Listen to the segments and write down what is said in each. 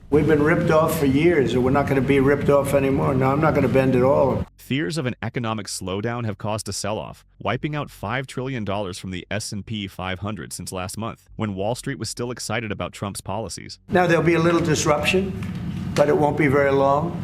We've been ripped off for years, and we're not going to be ripped off anymore. No, I'm not going to bend at all. Fears of an economic slowdown have caused a sell-off, wiping out $5 trillion from the S&P 500 since last month, when Wall Street was still excited about Trump's policies. Now, there'll be a little disruption, but it won't be very long.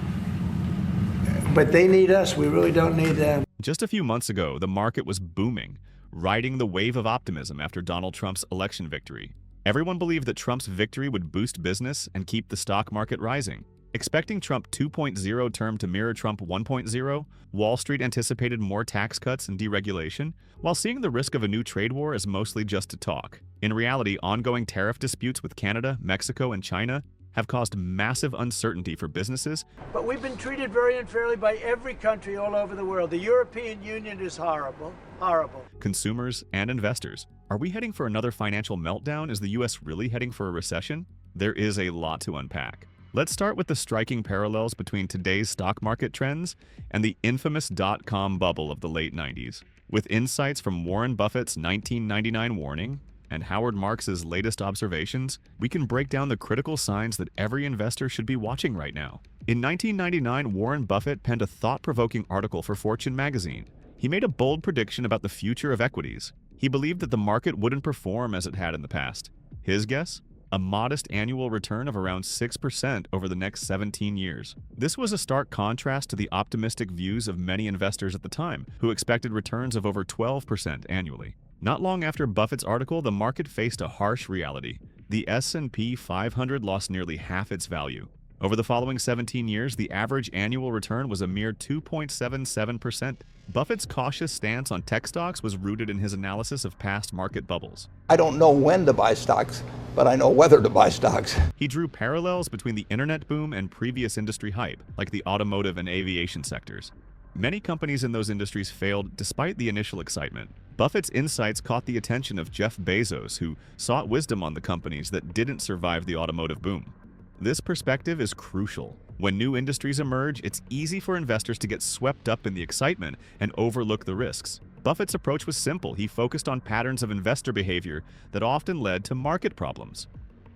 But they need us. We really don't need them. Just a few months ago, the market was booming, riding the wave of optimism after Donald Trump's election victory. Everyone believed that Trump's victory would boost business and keep the stock market rising. Expecting Trump 2.0 term to mirror Trump 1.0, Wall Street anticipated more tax cuts and deregulation, while seeing the risk of a new trade war as mostly just a talk. In reality, ongoing tariff disputes with Canada, Mexico, and China have caused massive uncertainty for businesses. But we've been treated very unfairly by every country all over the world. The European Union is horrible, horrible. Consumers and investors. Are we heading for another financial meltdown? Is the US really heading for a recession? There is a lot to unpack. Let's start with the striking parallels between today's stock market trends and the infamous dot-com bubble of the late 90s. With insights from Warren Buffett's 1999 warning and Howard Marks's latest observations, we can break down the critical signs that every investor should be watching right now. In 1999, Warren Buffett penned a thought-provoking article for Fortune magazine. He made a bold prediction about the future of equities. He believed that the market wouldn't perform as it had in the past. His guess? A modest annual return of around 6% over the next 17 years. This was a stark contrast to the optimistic views of many investors at the time, who expected returns of over 12% annually. Not long after Buffett's article, the market faced a harsh reality. The S&P 500 lost nearly half its value. Over the following 17 years, the average annual return was a mere 2.77%. Buffett's cautious stance on tech stocks was rooted in his analysis of past market bubbles. I don't know when to buy stocks, but I know whether to buy stocks. He drew parallels between the internet boom and previous industry hype, like the automotive and aviation sectors. Many companies in those industries failed despite the initial excitement. Buffett's insights caught the attention of Jeff Bezos, who sought wisdom on the companies that didn't survive the automotive boom. This perspective is crucial. When new industries emerge, it's easy for investors to get swept up in the excitement and overlook the risks. Buffett's approach was simple. He focused on patterns of investor behavior that often led to market problems.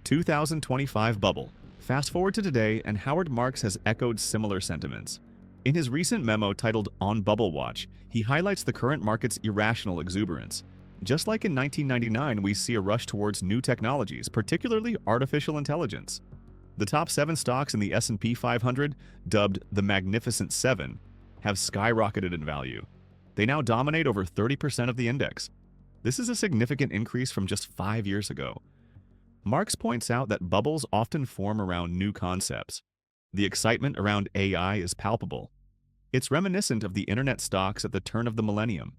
2025 bubble. Fast forward to today, and Howard Marks has echoed similar sentiments. In his recent memo titled On Bubble Watch, he highlights the current market's irrational exuberance. Just like in 1999, we see a rush towards new technologies, particularly artificial intelligence. The top 7 stocks in the S&P 500, dubbed the Magnificent Seven, have skyrocketed in value. They now dominate over 30% of the index. This is a significant increase from just 5 years ago. Marx points out that bubbles often form around new concepts. The excitement around AI is palpable. It's reminiscent of the internet stocks at the turn of the millennium.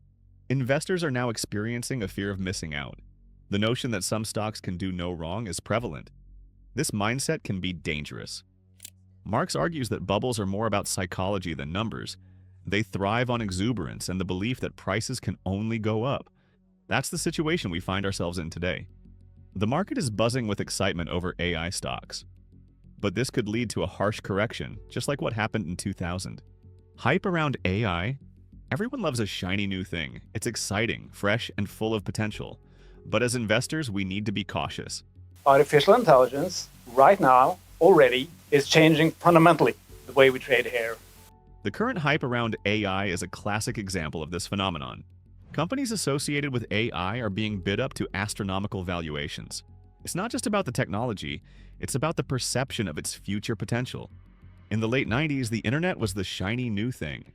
Investors are now experiencing a fear of missing out. The notion that some stocks can do no wrong is prevalent. This mindset can be dangerous. Marx argues that bubbles are more about psychology than numbers. They thrive on exuberance and the belief that prices can only go up. That's the situation we find ourselves in today. The market is buzzing with excitement over AI stocks. But this could lead to a harsh correction, just like what happened in 2000. Hype around AI? Everyone loves a shiny new thing. It's exciting, fresh, and full of potential. But as investors, we need to be cautious. Artificial intelligence, right now, already, is changing fundamentally the way we trade here. The current hype around AI is a classic example of this phenomenon. Companies associated with AI are being bid up to astronomical valuations. It's not just about the technology, it's about the perception of its future potential. In the late 90s, the internet was the shiny new thing.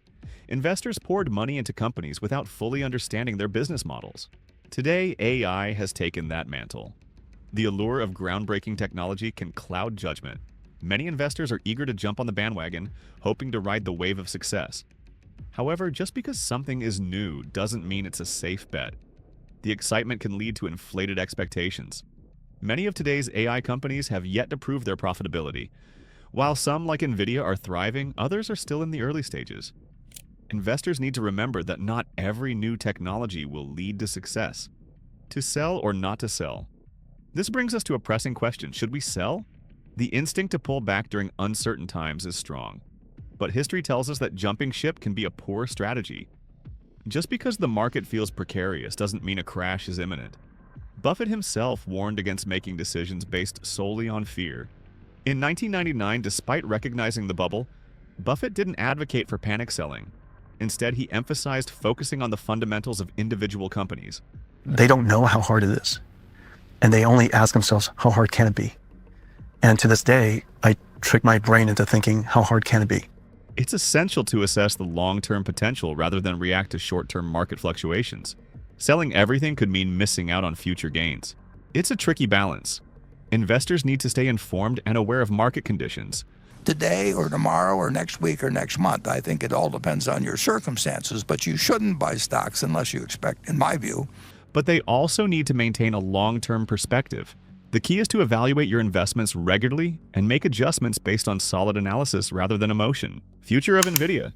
Investors poured money into companies without fully understanding their business models. Today, AI has taken that mantle. The allure of groundbreaking technology can cloud judgment. Many investors are eager to jump on the bandwagon, hoping to ride the wave of success. However, just because something is new doesn't mean it's a safe bet. The excitement can lead to inflated expectations. Many of today's AI companies have yet to prove their profitability. While some, like Nvidia, are thriving, others are still in the early stages. Investors need to remember that not every new technology will lead to success. To sell or not to sell? This brings us to a pressing question. Should we sell? The instinct to pull back during uncertain times is strong. But history tells us that jumping ship can be a poor strategy. Just because the market feels precarious doesn't mean a crash is imminent. Buffett himself warned against making decisions based solely on fear. In 1999, despite recognizing the bubble, Buffett didn't advocate for panic selling. Instead, he emphasized focusing on the fundamentals of individual companies. They don't know how hard it is. And they only ask themselves, how hard can it be? And to this day, I trick my brain into thinking, how hard can it be? It's essential to assess the long-term potential rather than react to short-term market fluctuations. Selling everything could mean missing out on future gains. It's a tricky balance. Investors need to stay informed and aware of market conditions. Today or tomorrow or next week or next month, I think it all depends on your circumstances, but you shouldn't buy stocks unless you expect, in my view. But they also need to maintain a long-term perspective. The key is to evaluate your investments regularly and make adjustments based on solid analysis rather than emotion. Future of Nvidia.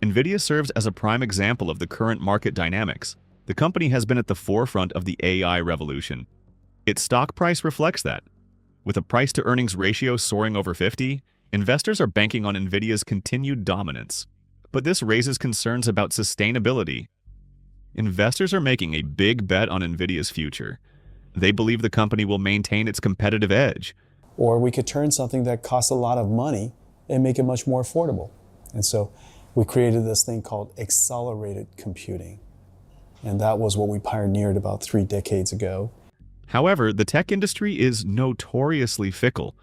Nvidia serves as a prime example of the current market dynamics. The company has been at the forefront of the AI revolution. Its stock price reflects that. With a price-to-earnings ratio soaring over 50, investors are banking on Nvidia's continued dominance. But this raises concerns about sustainability. Investors are making a big bet on Nvidia's future. They believe the company will maintain its competitive edge. Or we could turn something that costs a lot of money and make it much more affordable. And so we created this thing called accelerated computing. And that was what we pioneered about 3 decades ago. However, the tech industry is notoriously fickle.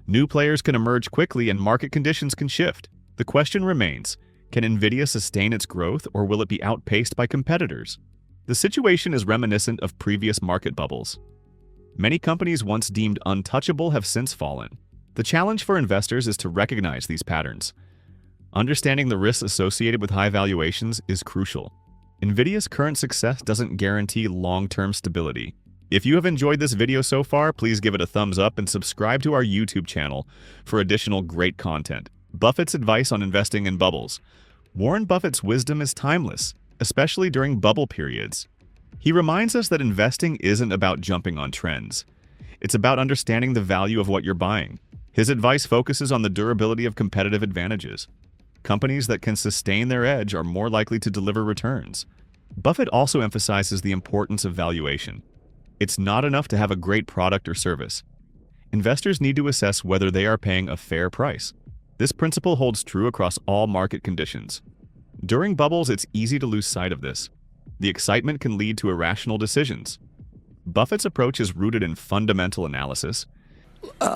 New players can emerge quickly and market conditions can shift. The question remains, can Nvidia sustain its growth or will it be outpaced by competitors? The situation is reminiscent of previous market bubbles. Many companies once deemed untouchable have since fallen. The challenge for investors is to recognize these patterns. Understanding the risks associated with high valuations is crucial. Nvidia's current success doesn't guarantee long-term stability. If you have enjoyed this video so far, please give it a thumbs up and subscribe to our YouTube channel for additional great content. Buffett's advice on investing in bubbles. Warren Buffett's wisdom is timeless, especially during bubble periods. He reminds us that investing isn't about jumping on trends. It's about understanding the value of what you're buying. His advice focuses on the durability of competitive advantages. Companies that can sustain their edge are more likely to deliver returns. Buffett also emphasizes the importance of valuation. It's not enough to have a great product or service. Investors need to assess whether they are paying a fair price. This principle holds true across all market conditions. During bubbles, it's easy to lose sight of this. The excitement can lead to irrational decisions. Buffett's approach is rooted in fundamental analysis.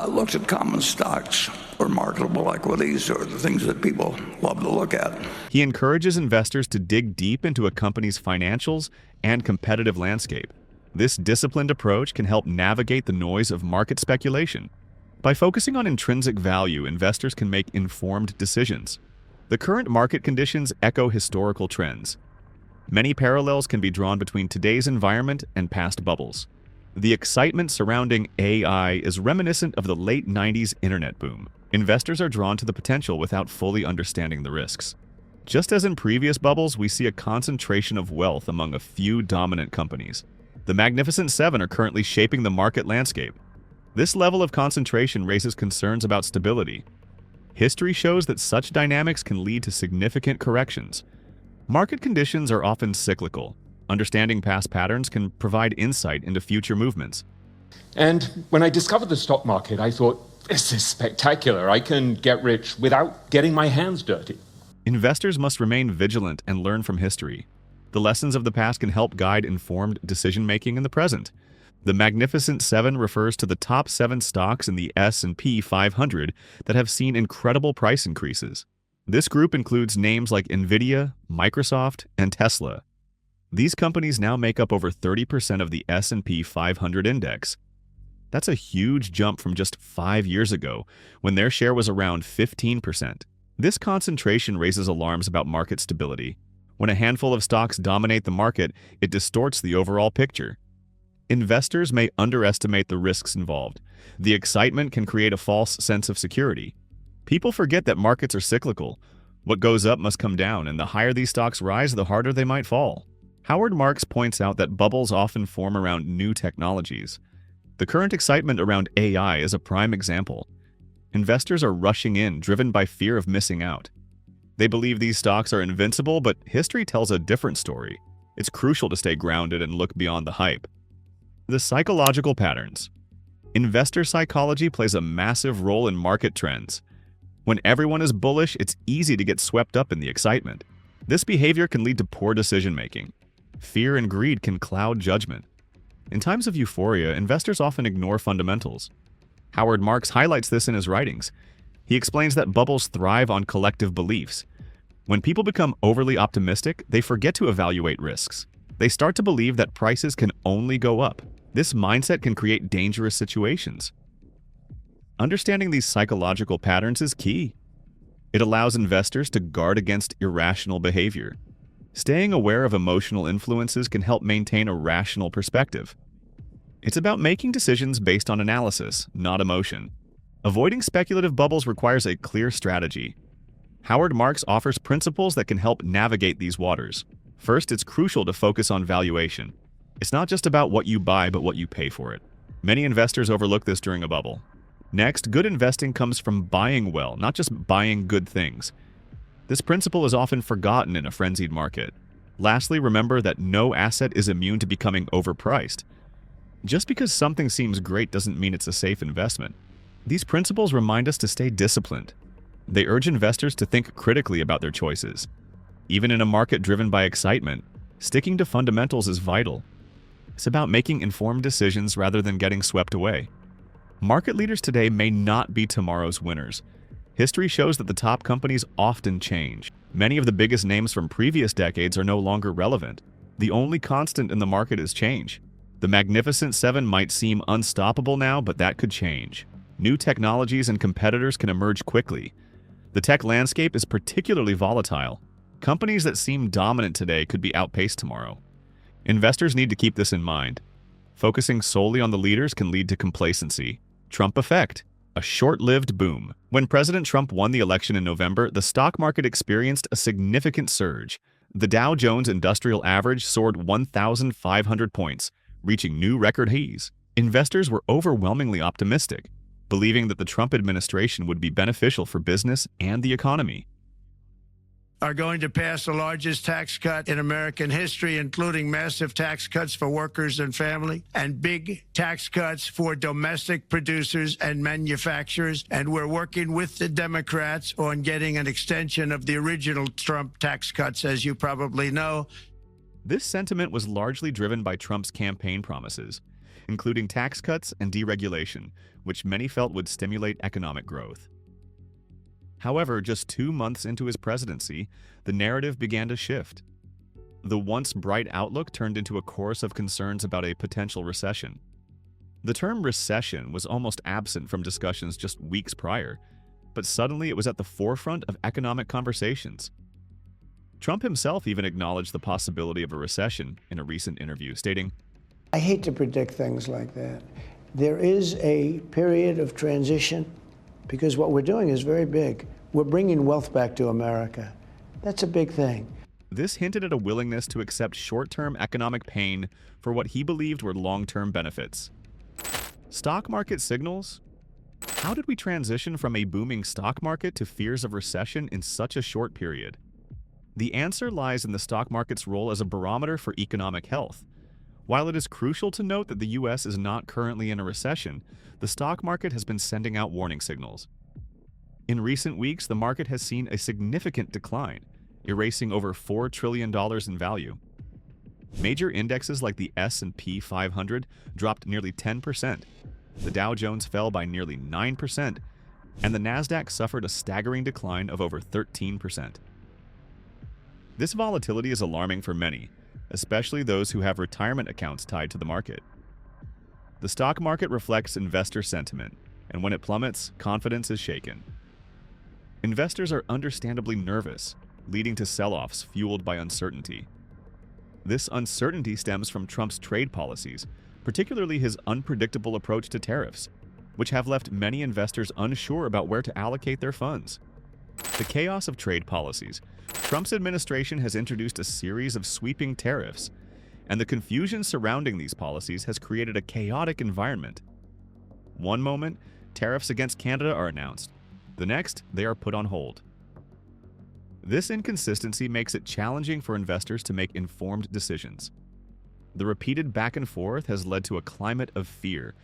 Looks at common stocks or marketable equities or the things that people love to look at. He encourages investors to dig deep into a company's financials and competitive landscape. This disciplined approach can help navigate the noise of market speculation. By focusing on intrinsic value, investors can make informed decisions. The current market conditions echo historical trends. Many parallels can be drawn between today's environment and past bubbles. The excitement surrounding AI is reminiscent of the late 90s internet boom. Investors are drawn to the potential without fully understanding the risks. Just as in previous bubbles, we see a concentration of wealth among a few dominant companies. The Magnificent Seven are currently shaping the market landscape. This level of concentration raises concerns about stability. History shows that such dynamics can lead to significant corrections. Market conditions are often cyclical. Understanding past patterns can provide insight into future movements. And when I discovered the stock market, I thought, this is spectacular. I can get rich without getting my hands dirty. Investors must remain vigilant and learn from history. The lessons of the past can help guide informed decision-making in the present. The Magnificent Seven refers to the top 7 stocks in the S&P 500 that have seen incredible price increases. This group includes names like Nvidia, Microsoft, and Tesla. These companies now make up over 30% of the S&P 500 index. That's a huge jump from just 5 years ago, when their share was around 15%. This concentration raises alarms about market stability. When a handful of stocks dominate the market, it distorts the overall picture. Investors may underestimate the risks involved. The excitement can create a false sense of security. People forget that markets are cyclical. What goes up must come down, and the higher these stocks rise, the harder they might fall. Howard Marks points out that bubbles often form around new technologies. The current excitement around AI is a prime example. Investors are rushing in, driven by fear of missing out. They believe these stocks are invincible, but history tells a different story. It's crucial to stay grounded and look beyond the hype. The psychological patterns. Investor psychology plays a massive role in market trends. When everyone is bullish, it's easy to get swept up in the excitement. This behavior can lead to poor decision-making. Fear and greed can cloud judgment. In times of euphoria, investors often ignore fundamentals. Howard Marks highlights this in his writings. He explains that bubbles thrive on collective beliefs. When people become overly optimistic, they forget to evaluate risks. They start to believe that prices can only go up. This mindset can create dangerous situations. Understanding these psychological patterns is key. It allows investors to guard against irrational behavior. Staying aware of emotional influences can help maintain a rational perspective. It's about making decisions based on analysis, not emotion. Avoiding speculative bubbles requires a clear strategy. Howard Marks offers principles that can help navigate these waters. First, it's crucial to focus on valuation. It's not just about what you buy, but what you pay for it. Many investors overlook this during a bubble. Next, good investing comes from buying well, not just buying good things. This principle is often forgotten in a frenzied market. Lastly, remember that no asset is immune to becoming overpriced. Just because something seems great doesn't mean it's a safe investment. These principles remind us to stay disciplined. They urge investors to think critically about their choices. Even in a market driven by excitement, sticking to fundamentals is vital. It's about making informed decisions rather than getting swept away. Market leaders today may not be tomorrow's winners. History shows that the top companies often change. Many of the biggest names from previous decades are no longer relevant. The only constant in the market is change. The Magnificent Seven might seem unstoppable now, but that could change. New technologies and competitors can emerge quickly. The tech landscape is particularly volatile. Companies that seem dominant today could be outpaced tomorrow. Investors need to keep this in mind. Focusing solely on the leaders can lead to complacency. Trump effect. A short-lived boom. When President Trump won the election in November, the stock market experienced a significant surge. The Dow Jones Industrial Average soared 1,500 points, reaching new record highs. Investors were overwhelmingly optimistic, believing that the Trump administration would be beneficial for business and the economy. Are going to pass the largest tax cut in American history, including massive tax cuts for workers and family, and big tax cuts for domestic producers and manufacturers. And we're working with the Democrats on getting an extension of the original Trump tax cuts, as you probably know. This sentiment was largely driven by Trump's campaign promises, including tax cuts and deregulation, which many felt would stimulate economic growth. However, just 2 months into his presidency, the narrative began to shift. The once bright outlook turned into a chorus of concerns about a potential recession. The term recession was almost absent from discussions just weeks prior, but suddenly it was at the forefront of economic conversations. Trump himself even acknowledged the possibility of a recession in a recent interview, stating, I hate to predict things like that. There is a period of transition because what we're doing is very big. We're bringing wealth back to America. That's a big thing. This hinted at a willingness to accept short-term economic pain for what he believed were long-term benefits. Stock market signals? How did we transition from a booming stock market to fears of recession in such a short period? The answer lies in the stock market's role as a barometer for economic health. While it is crucial to note that the U.S. is not currently in a recession, the stock market has been sending out warning signals. In recent weeks, the market has seen a significant decline, erasing over $4 trillion in value. Major indexes like the S&P 500 dropped nearly 10%, the Dow Jones fell by nearly 9%, and the Nasdaq suffered a staggering decline of over 13%. This volatility is alarming for many, especially those who have retirement accounts tied to the market. The stock market reflects investor sentiment, and when it plummets, confidence is shaken. Investors are understandably nervous, leading to sell-offs fueled by uncertainty. This uncertainty stems from Trump's trade policies, particularly his unpredictable approach to tariffs, which have left many investors unsure about where to allocate their funds. The chaos of trade policies. Trump's administration has introduced a series of sweeping tariffs, and the confusion surrounding these policies has created a chaotic environment. One moment, tariffs against Canada are announced. The next, they are put on hold. This inconsistency makes it challenging for investors to make informed decisions. The repeated back and forth has led to a climate of fear,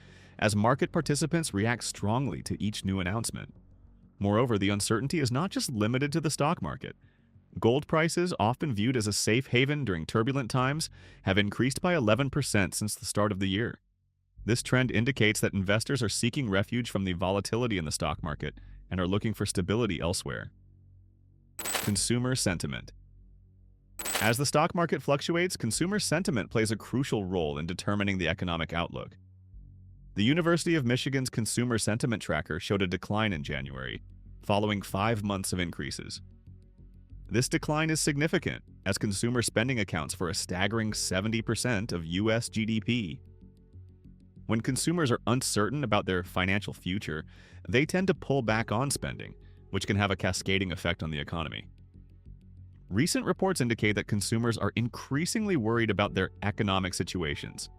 as market participants react strongly to each new announcement. Moreover, the uncertainty is not just limited to the stock market. Gold prices, often viewed as a safe haven during turbulent times, have increased by 11% since the start of the year. This trend indicates that investors are seeking refuge from the volatility in the stock market and are looking for stability elsewhere. Consumer sentiment. As the stock market fluctuates, consumer sentiment plays a crucial role in determining the economic outlook. The University of Michigan's Consumer Sentiment Tracker showed a decline in January, following 5 months of increases. This decline is significant, as consumer spending accounts for a staggering 70% of U.S. GDP. When consumers are uncertain about their financial future, they tend to pull back on spending, which can have a cascading effect on the economy. Recent reports indicate that consumers are increasingly worried about their economic situations.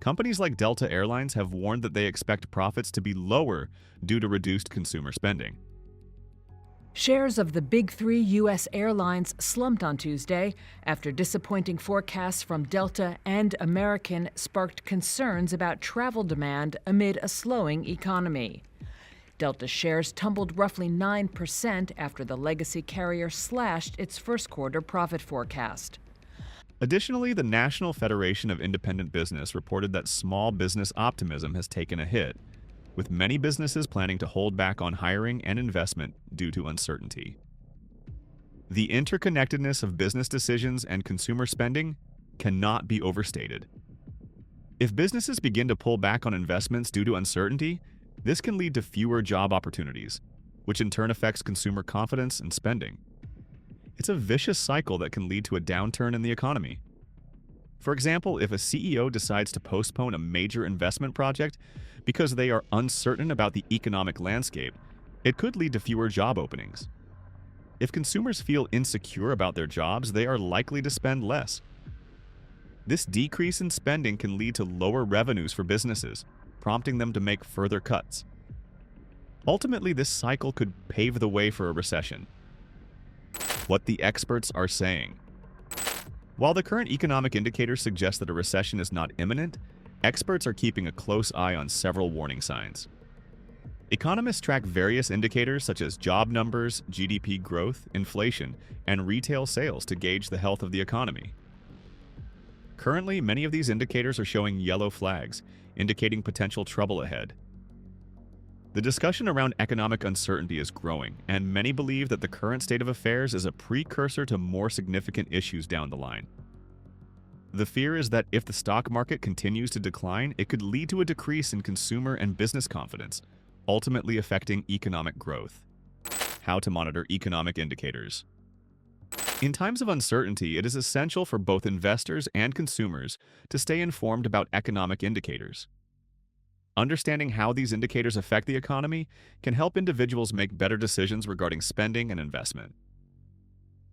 Companies like Delta Airlines have warned that they expect profits to be lower due to reduced consumer spending. Shares of the big three U.S. airlines slumped on Tuesday after disappointing forecasts from Delta and American sparked concerns about travel demand amid a slowing economy. Delta shares tumbled roughly 9% after the legacy carrier slashed its first quarter profit forecast. Additionally, the National Federation of Independent Business reported that small business optimism has taken a hit, with many businesses planning to hold back on hiring and investment due to uncertainty. The interconnectedness of business decisions and consumer spending cannot be overstated. If businesses begin to pull back on investments due to uncertainty, this can lead to fewer job opportunities, which in turn affects consumer confidence and spending. It's a vicious cycle that can lead to a downturn in the economy. For example, if a CEO decides to postpone a major investment project because they are uncertain about the economic landscape, it could lead to fewer job openings. If consumers feel insecure about their jobs, they are likely to spend less. This decrease in spending can lead to lower revenues for businesses, prompting them to make further cuts. Ultimately, this cycle could pave the way for a recession. What the experts are saying. While the current economic indicators suggest that a recession is not imminent, experts are keeping a close eye on several warning signs. Economists track various indicators such as job numbers, GDP growth, inflation, and retail sales to gauge the health of the economy. Currently, many of these indicators are showing yellow flags, indicating potential trouble ahead. The discussion around economic uncertainty is growing, and many believe that the current state of affairs is a precursor to more significant issues down the line. The fear is that if the stock market continues to decline, it could lead to a decrease in consumer and business confidence, ultimately affecting economic growth. How to monitor economic indicators. In times of uncertainty, it is essential for both investors and consumers to stay informed about economic indicators. Understanding how these indicators affect the economy can help individuals make better decisions regarding spending and investment.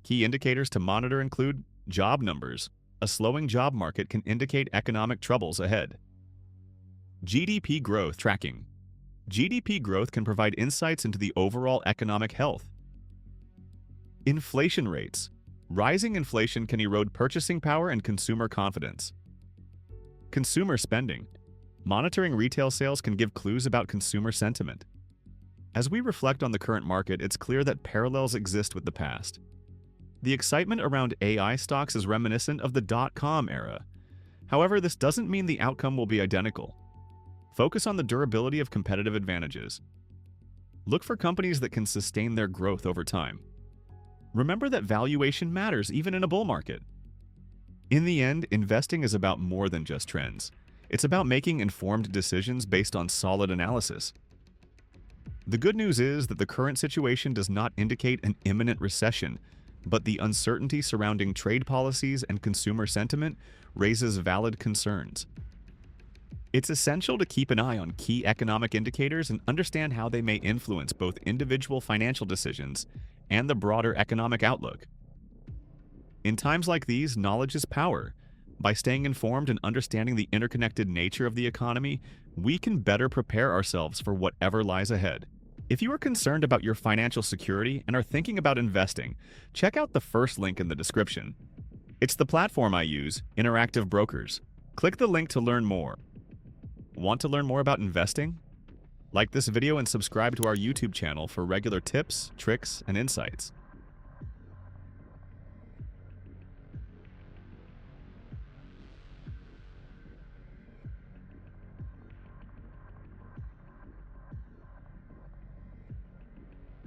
Key indicators to monitor include job numbers. A slowing job market can indicate economic troubles ahead. GDP growth tracking. GDP growth can provide insights into the overall economic health. Inflation rates. Rising inflation can erode purchasing power and consumer confidence. Consumer spending. Monitoring retail sales can give clues about consumer sentiment. As we reflect on the current market, it's clear that parallels exist with the past. The excitement around AI stocks is reminiscent of the dot-com era. However, this doesn't mean the outcome will be identical. Focus on the durability of competitive advantages. Look for companies that can sustain their growth over time. Remember that valuation matters even in a bull market. In the end, investing is about more than just trends. It's about making informed decisions based on solid analysis. The good news is that the current situation does not indicate an imminent recession, but the uncertainty surrounding trade policies and consumer sentiment raises valid concerns. It's essential to keep an eye on key economic indicators and understand how they may influence both individual financial decisions and the broader economic outlook. In times like these, knowledge is power. By staying informed and understanding the interconnected nature of the economy, we can better prepare ourselves for whatever lies ahead. If you are concerned about your financial security and are thinking about investing, check out the first link in the description. It's the platform I use, Interactive Brokers. Click the link to learn more. Want to learn more about investing? Like this video and subscribe to our YouTube channel for regular tips, tricks, and insights.